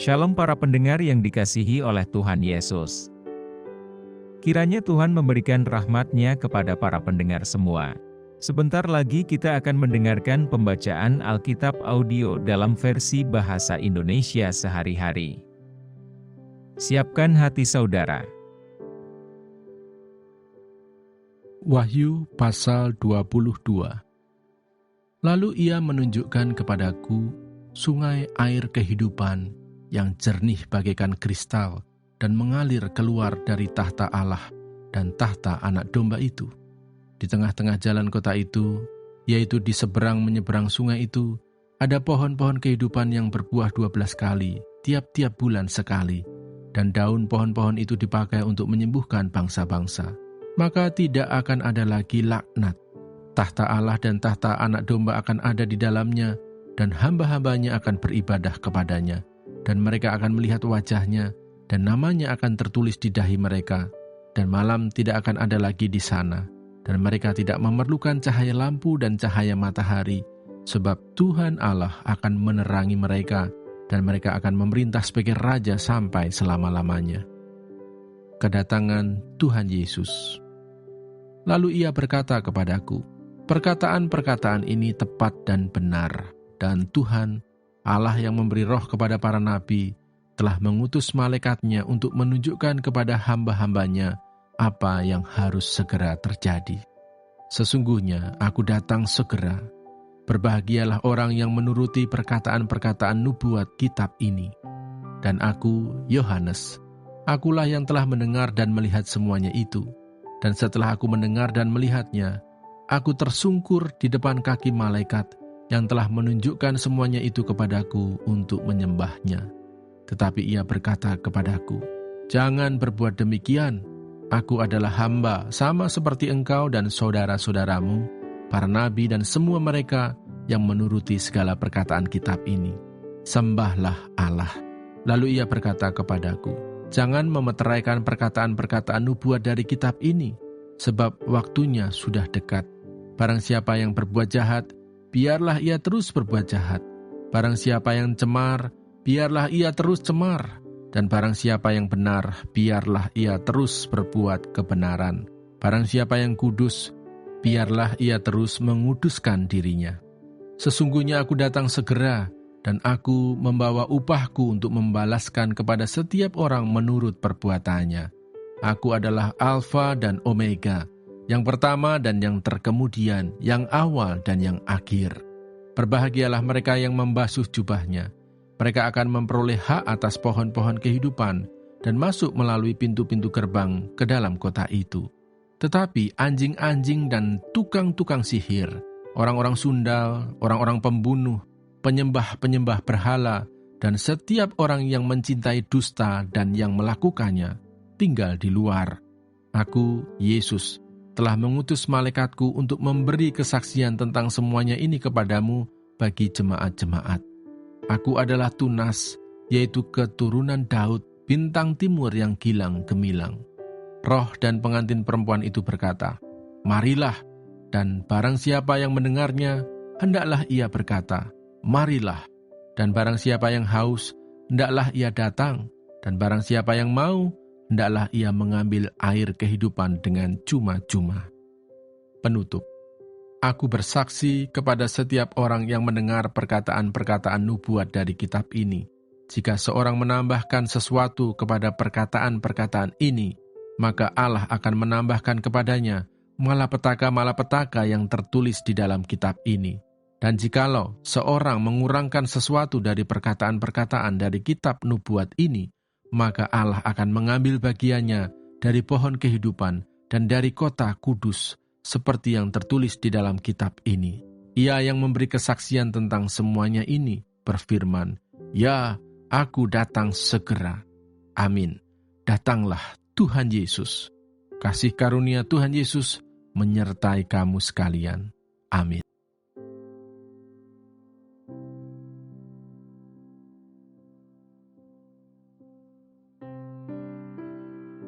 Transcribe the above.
Shalom para pendengar yang dikasihi oleh Tuhan Yesus. Kiranya Tuhan memberikan rahmat-Nya kepada para pendengar semua. Sebentar lagi kita akan mendengarkan pembacaan Alkitab audio dalam versi bahasa Indonesia sehari-hari. Siapkan hati saudara. Wahyu pasal 22. Lalu ia menunjukkan kepadaku sungai air kehidupan yang jernih bagaikan kristal dan mengalir keluar dari tahta Allah dan tahta Anak Domba itu. Di tengah-tengah jalan kota itu, yaitu di seberang menyeberang sungai itu, ada pohon-pohon kehidupan yang berbuah 12 kali, tiap-tiap bulan sekali, dan daun pohon-pohon itu dipakai untuk menyembuhkan bangsa-bangsa. Maka tidak akan ada lagi laknat. Tahta Allah dan tahta Anak Domba akan ada di dalamnya, dan hamba-hambanya akan beribadah kepadanya, dan mereka akan melihat wajahnya, dan namanya akan tertulis di dahi mereka, dan malam tidak akan ada lagi di sana, dan mereka tidak memerlukan cahaya lampu dan cahaya matahari, sebab Tuhan Allah akan menerangi mereka, dan mereka akan memerintah sebagai raja sampai selama-lamanya. Kedatangan Tuhan Yesus. Lalu ia berkata kepadaku, perkataan-perkataan ini tepat dan benar, dan Tuhan, Allah yang memberi roh kepada para nabi, telah mengutus malaikatnya untuk menunjukkan kepada hamba-hambanya apa yang harus segera terjadi. Sesungguhnya aku datang segera. Berbahagialah orang yang menuruti perkataan-perkataan nubuat kitab ini. Dan aku, Yohanes, akulah yang telah mendengar dan melihat semuanya itu. Dan setelah aku mendengar dan melihatnya, aku tersungkur di depan kaki malaikat yang telah menunjukkan semuanya itu kepadaku untuk menyembahnya. Tetapi ia berkata kepadaku, jangan berbuat demikian. Aku adalah hamba sama seperti engkau dan saudara-saudaramu, para nabi dan semua mereka yang menuruti segala perkataan kitab ini. Sembahlah Allah. Lalu ia berkata kepadaku, jangan memeteraikan perkataan-perkataan nubuat dari kitab ini, sebab waktunya sudah dekat. Barang siapa yang berbuat jahat, biarlah ia terus berbuat jahat. Barang siapa yang cemar, biarlah ia terus cemar. Dan barang siapa yang benar, biarlah ia terus berbuat kebenaran. Barang siapa yang kudus, biarlah ia terus menguduskan dirinya. Sesungguhnya aku datang segera, dan aku membawa upahku untuk membalaskan kepada setiap orang menurut perbuatannya. Aku adalah Alfa dan Omega, yang pertama dan yang terkemudian, yang awal dan yang akhir. Berbahagialah mereka yang membasuh jubahnya. Mereka akan memperoleh hak atas pohon-pohon kehidupan dan masuk melalui pintu-pintu gerbang ke dalam kota itu. Tetapi anjing-anjing dan tukang-tukang sihir, orang-orang sundal, orang-orang pembunuh, penyembah-penyembah berhala, dan setiap orang yang mencintai dusta dan yang melakukannya, tinggal di luar. Aku, Yesus, telah mengutus malaikatku untuk memberi kesaksian tentang semuanya ini kepadamu bagi jemaat-jemaat. Aku adalah Tunas, yaitu keturunan Daud, bintang timur yang gilang gemilang. Roh dan pengantin perempuan itu berkata, marilah, dan barang siapa yang mendengarnya, hendaklah ia berkata, marilah. Dan barang siapa yang haus, hendaklah ia datang, dan barang siapa yang mau, hendaklah ia mengambil air kehidupan dengan cuma-cuma. Penutup. Aku bersaksi kepada setiap orang yang mendengar perkataan-perkataan nubuat dari kitab ini. Jika seorang menambahkan sesuatu kepada perkataan-perkataan ini, maka Allah akan menambahkan kepadanya malapetaka-malapetaka yang tertulis di dalam kitab ini. Dan jikalau seorang mengurangkan sesuatu dari perkataan-perkataan dari kitab nubuat ini, maka Allah akan mengambil bagiannya dari pohon kehidupan dan dari kota kudus, seperti yang tertulis di dalam kitab ini. Ia yang memberi kesaksian tentang semuanya ini berfirman, ya, aku datang segera. Amin. Datanglah Tuhan Yesus. Kasih karunia Tuhan Yesus menyertai kamu sekalian. Amin.